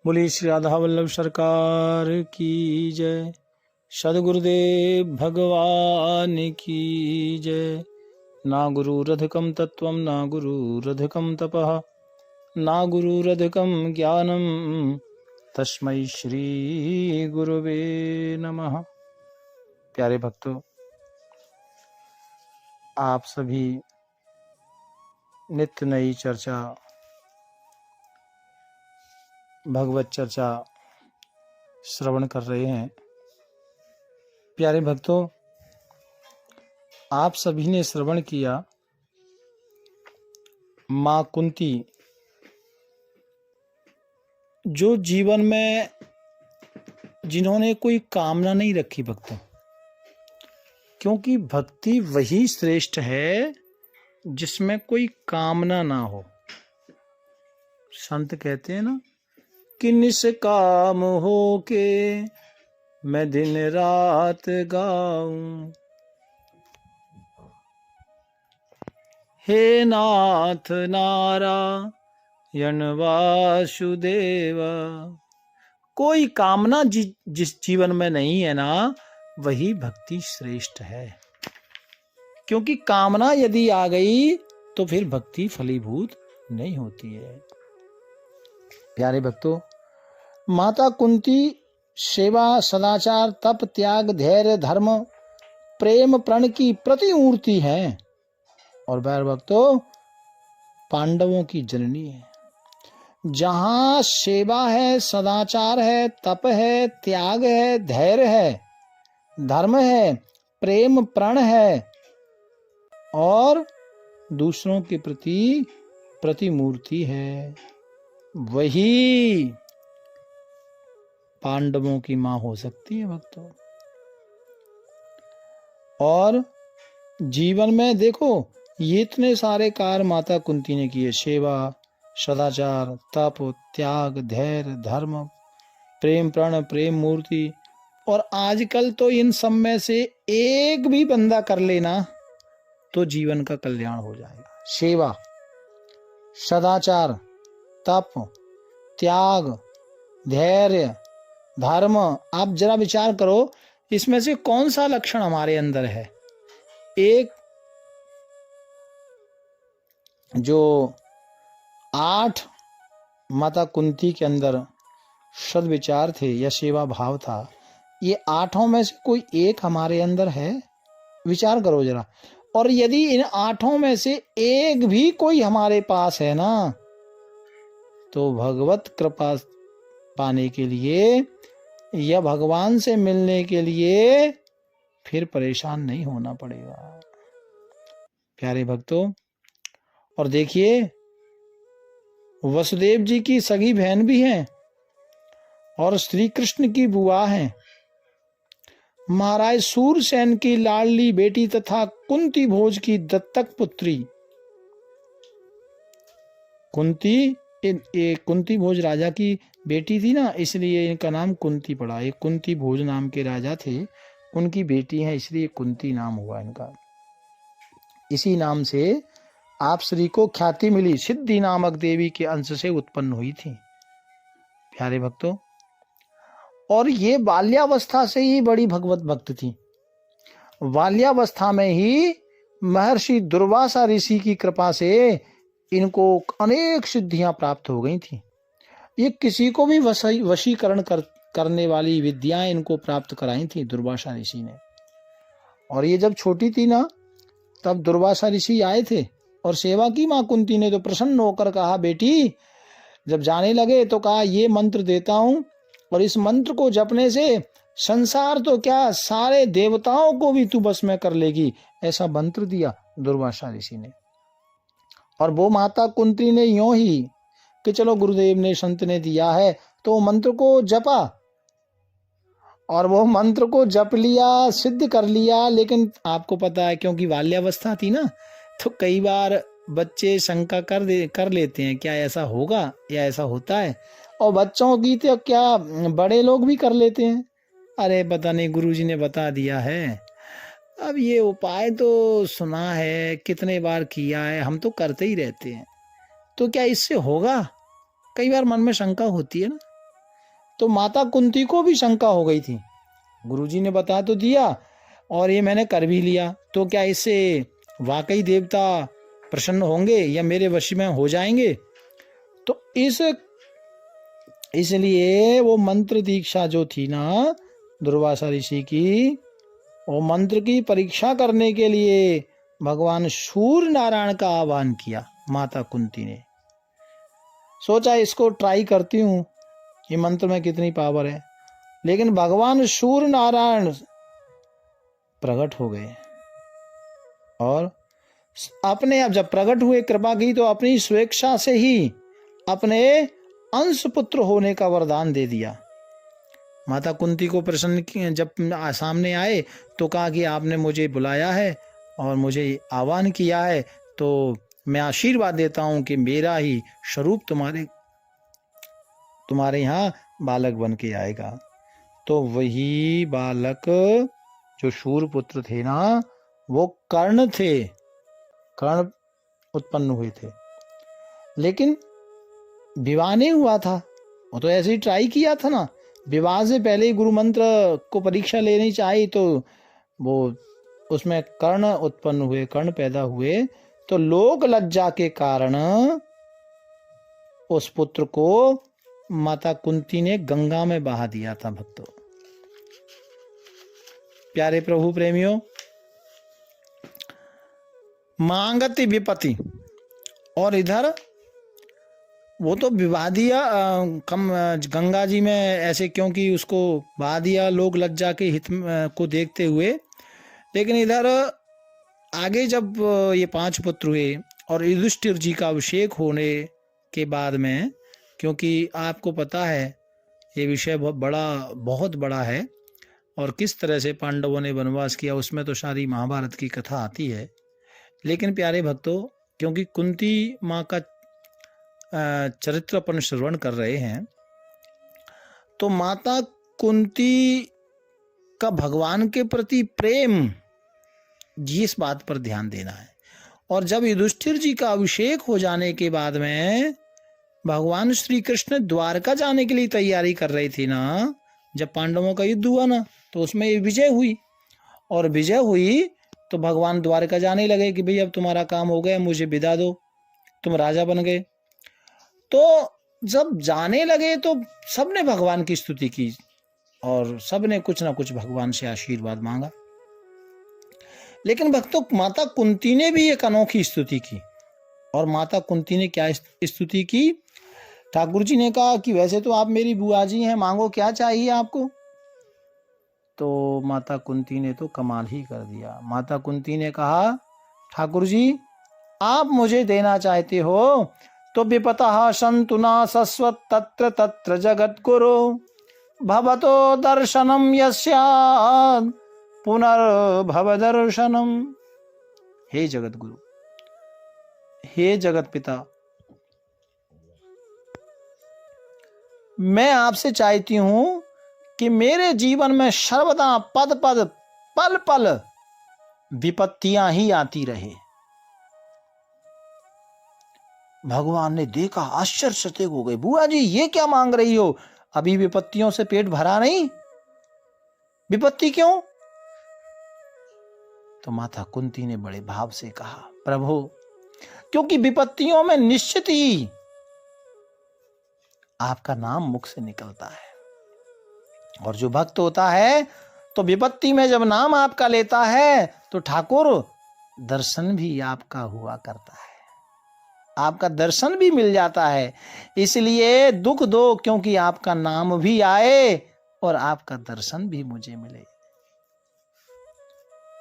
बोली श्री राधा वल्लभ सरकार की जय। सद्गुरुदेव भगवान की जय। ना गुरुरधिकं तत्त्वं ना गुरुरधिकं तपः ना गुरुरधिकं ज्ञानं तस्मै श्री गुरुवे नमः। प्यारे भक्तों, आप सभी नित्य नई चर्चा, भगवत चर्चा श्रवण कर रहे हैं। प्यारे भक्तों, आप सभी ने श्रवण किया माँ कुंती जो जीवन में जिन्होंने कोई कामना नहीं रखी भक्तों, क्योंकि भक्ति वही श्रेष्ठ है जिसमें कोई कामना ना हो। संत कहते हैं ना कि निष्काम हो के मैं दिन रात गाऊं, हे नाथ नारायण वासुदेव। कोई कामना जिस जीवन में नहीं है ना, वही भक्ति श्रेष्ठ है। क्योंकि कामना यदि आ गई तो फिर भक्ति फलीभूत नहीं होती है। प्यारे भक्तों, माता कुंती सेवा, सदाचार, तप, त्याग, धैर्य, धर्म, प्रेम, प्रण की प्रतिमूर्ति है। और प्यारे भक्तों, पांडवों की जननी है। जहां सेवा है, सदाचार है, तप है, त्याग है, धैर्य है, धर्म है, प्रेम, प्रण है और दूसरों के प्रति प्रतिमूर्ति है, वही पांडवों की मां हो सकती है भक्तों। और जीवन में देखो, ये इतने सारे कार्य माता कुंती ने किए, सेवा, सदाचार, तप, त्याग, धैर्य, धर्म, प्रेम, प्रण, प्रेम मूर्ति। और आजकल तो इन सब में से एक भी बंदा कर लेना तो जीवन का कल्याण हो जाएगा। सेवा, सदाचार, तप, त्याग, धैर्य, धर्म। आप जरा विचार करो, इसमें से कौन सा लक्षण हमारे अंदर है? एक जो 8 माता कुंती के अंदर सद्विचार थे या सेवा भाव था, ये 8 में से कोई एक हमारे अंदर है? विचार करो जरा। और यदि इन 8 में से एक भी कोई हमारे पास है ना, तो भगवत कृपा पाने के लिए या भगवान से मिलने के लिए फिर परेशान नहीं होना पड़ेगा। प्यारे भक्तों, और देखिए, वसुदेव जी की सगी बहन भी हैं और श्री कृष्ण की बुआ हैं। महाराज सूरसेन की लाडली बेटी तथा कुंती भोज की दत्तक पुत्री। कुंती भोज राजा की बेटी थी ना, इसलिए इनका नाम कुंती पड़ा। ये कुंती भोज नाम के राजा थे, उनकी बेटी है, इसलिए कुंती नाम हुआ इनका। इसी नाम से आप श्री को ख्याति मिली, सिद्धि नामक देवी के अंश से उत्पन्न हुई थी। प्यारे भक्तों, और ये बाल्यावस्था से ही बड़ी भगवत भक्त थी। बाल्यावस्था में ही महर्षि दुर्वासा ऋषि की कृपा से इनको अनेक सिद्धियां प्राप्त हो गई थी। ये किसी को भी वशीकरण करने वाली विद्याएं इनको प्राप्त कराई थी दुर्वासा ऋषि ने। और ये जब छोटी थी ना, तब दुर्वासा ऋषि आए थे और सेवा की। मां कुंती ने तो प्रसन्न होकर कहा, बेटी जब जाने लगे तो कहा, ये मंत्र देता हूं और इस मंत्र को जपने से संसार तो क्या, सारे देवताओं को भी तू बस में कर लेगी। ऐसा मंत्र दिया दुर्वासा ऋषि ने। और वो माता कुंती ने यूं ही कि चलो गुरुदेव ने, संत ने दिया है, तो मंत्र को जपा और वो मंत्र को जप लिया, सिद्ध कर लिया। लेकिन आपको पता है, क्योंकि बाल्यावस्था थी ना, तो कई बार बच्चे शंका कर लेते हैं, क्या ऐसा होगा या ऐसा होता है। और बच्चों की तो क्या, बड़े लोग भी कर लेते हैं, अरे पता नहीं गुरुजी ने बता दिया है। अब ये उपाय तो सुना है, कितने बार किया है, हम तो करते ही रहते हैं, तो क्या इससे होगा? कई बार मन में शंका होती है ना। तो माता कुंती को भी शंका हो गई थी, गुरुजी ने बता तो दिया और ये मैंने कर भी लिया, तो क्या इससे वाकई देवता प्रसन्न होंगे या मेरे वश में हो जाएंगे? तो इसलिए वो मंत्र दीक्षा जो थी ना दुर्वासा ऋषि की, वो मंत्र की परीक्षा करने के लिए भगवान सूर्य नारायण का आह्वान किया। माता कुंती ने सोचा इसको ट्राई करती हूँ, ये मंत्र में कितनी पावर है। लेकिन भगवान सूर्य नारायण प्रकट हो गए और अपने अब जब प्रकट हुए, कृपा की, तो अपनी स्वेच्छा से ही अपने अंश पुत्र होने का वरदान दे दिया। माता कुंती को प्रसन्न जब सामने आए तो कहा कि आपने मुझे बुलाया है और मुझे आह्वान किया है, तो मैं आशीर्वाद देता हूं कि मेरा ही स्वरूप तुम्हारे यहाँ बालक बन के आएगा। तो वही बालक जो शूरपुत्र थे ना, वो कर्ण थे, कर्ण उत्पन्न हुए थे। लेकिन विवाह नहीं हुआ था, वो तो ऐसे ही ट्राई किया था ना। विवाह से पहले ही गुरु मंत्र को परीक्षा लेनी चाहिए, तो वो उसमें कर्ण उत्पन्न हुए, कर्ण पैदा हुए। तो लोक लज्जा के कारण उस पुत्र को माता कुंती ने गंगा में बहा दिया था। भक्तों, प्यारे प्रभु प्रेमियों, मांगति विपति, और इधर वो तो विवाह दिया गंगा जी में ऐसे, क्योंकि उसको बहा दिया लोक लज्जा के हित को देखते हुए। लेकिन इधर आगे जब ये 5 पुत्र हुए और युधिष्ठिर जी का अभिषेक होने के बाद में, क्योंकि आपको पता है ये विषय बहुत बड़ा है और किस तरह से पांडवों ने वनवास किया, उसमें तो सारी महाभारत की कथा आती है। लेकिन प्यारे भक्तों, क्योंकि कुंती माँ का चरित्र अपन श्रवण कर रहे हैं, तो माता कुंती का भगवान के प्रति प्रेम, जिस बात पर ध्यान देना है। और जब युधिष्ठिर जी का अभिषेक हो जाने के बाद में भगवान श्री कृष्ण द्वारका जाने के लिए तैयारी कर रहे थे ना, जब पांडवों का युद्ध हुआ ना, तो उसमें विजय हुई, और विजय हुई तो भगवान द्वारका जाने लगे कि भाई अब तुम्हारा काम हो गया, मुझे विदा दो, तुम राजा बन गए। तो जब जाने लगे तो सबने भगवान की स्तुति की और सबने कुछ ना कुछ भगवान से आशीर्वाद मांगा। लेकिन भक्तों, माता कुंती ने भी एक अनोखी स्तुति की। और माता कुंती ने क्या स्तुति की? ठाकुर जी ने कहा कि वैसे तो आप मेरी बुआ जी हैं, मांगो क्या चाहिए आपको। तो माता कुंती ने तो कमाल ही कर दिया। माता कुंती ने कहा, ठाकुर जी आप मुझे देना चाहते हो तो विपतः सन्तु न शश्वत् तत्र तत्र जगद्गुरो भवतो दर्शनम यस्यात् पुनर्भव दर्शनम। हे जगत गुरु, हे जगत पिता, मैं आपसे चाहती हूं कि मेरे जीवन में सर्वदा पद पद पल पल विपत्तियां ही आती रहे। भगवान ने देखा, आश्चर्यचकित हो गए, बुआ जी ये क्या मांग रही हो? अभी विपत्तियों से पेट भरा नहीं, विपत्ति क्यों? तो माता कुंती ने बड़े भाव से कहा, प्रभु क्योंकि विपत्तियों में निश्चित ही आपका नाम मुख से निकलता है, और जो भक्त होता है तो विपत्ति में जब नाम आपका लेता है तो ठाकुर दर्शन भी आपका हुआ करता है, आपका दर्शन भी मिल जाता है। इसलिए दुख दो, क्योंकि आपका नाम भी आए और आपका दर्शन भी मुझे मिले,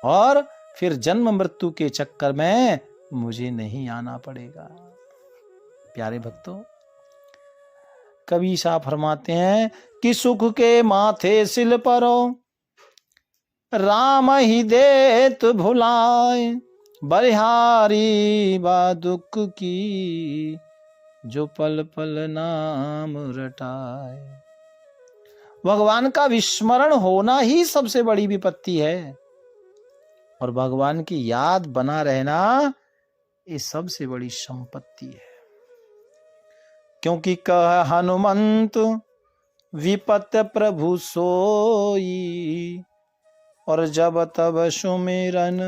और फिर जन्म मृत्यु के चक्कर में मुझे नहीं आना पड़ेगा। प्यारे भक्तों, कवि साहब फरमाते हैं कि सुख के माथे सिल परो राम ही देत भुलाए, बलिहारी बा दुख की जो पल पल नाम रटाए। भगवान का विस्मरण होना ही सबसे बड़ी विपत्ति है, और भगवान की याद बना रहना ये सबसे बड़ी संपत्ति है। क्योंकि कह हनुमंत विपत प्रभु सोई, और जब तब सुमिरन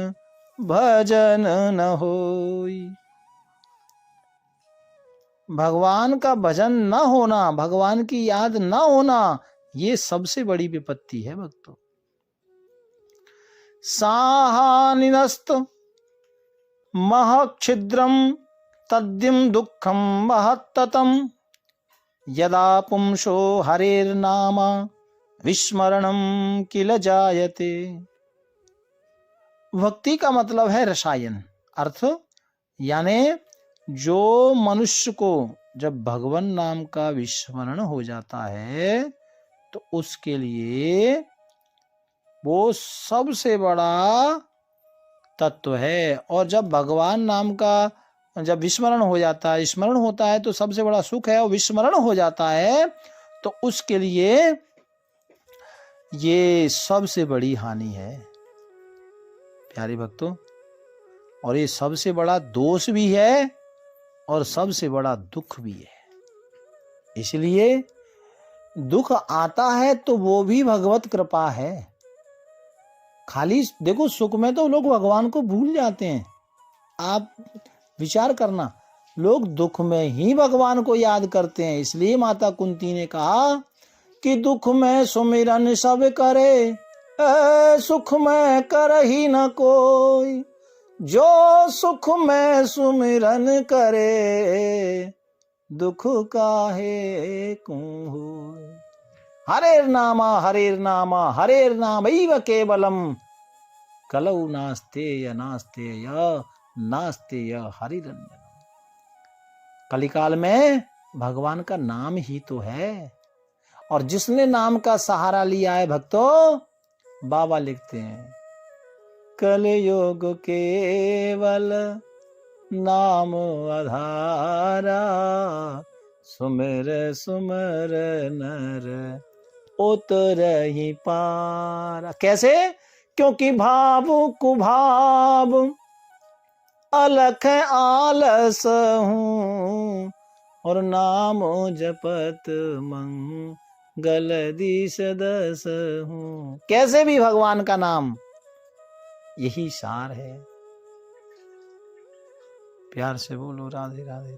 भजन न होई। भगवान का भजन न होना, भगवान की याद न होना, ये सबसे बड़ी विपत्ति है भक्तों। साहानिनस्त महच्छिद्रम तद्दिम दुःखम महत्ततम, यदा पुंसो हरेर्नाम विस्मरणम किल जायते। भक्ति का मतलब है रसायन, अर्थ यानी जो मनुष्य को जब भगवान नाम का विस्मरण हो जाता है तो उसके लिए वो सबसे बड़ा तत्व है। और जब भगवान नाम का जब विस्मरण हो जाता है, स्मरण होता है तो सबसे बड़ा सुख है, और विस्मरण हो जाता है तो उसके लिए ये सबसे बड़ी हानि है प्यारे भक्तों। और ये सबसे बड़ा दोष भी है और सबसे बड़ा दुख भी है। इसलिए दुख आता है तो वो भी भगवत कृपा है। खाली देखो सुख में तो लोग भगवान को भूल जाते हैं। आप विचार करना, लोग दुख में ही भगवान को याद करते हैं। इसलिए माता कुंती ने कहा कि दुख में सुमिरन सब करे, सुख में कर ही न कोई। जो सुख में सुमिरन करे, दुख काहे को होय। हरेर नामा हरेर नामैव केवलम, कलौ नास्तेय नास्तेय नास्तेय हरिरन्यनम। कलिकाल में भगवान का नाम ही तो है, और जिसने नाम का सहारा लिया है भक्तों, बाबा लिखते हैं कलयुग केवल नाम आधारा, सुमिर सुमिर नर उतरहि पारा। कैसे? क्योंकि भाव कुभाव अलख आलस हूँ, और नाम जपत मंगल दिस दस हूँ। कैसे भी भगवान का नाम, यही सार है। प्यार से बोलो राधे राधे।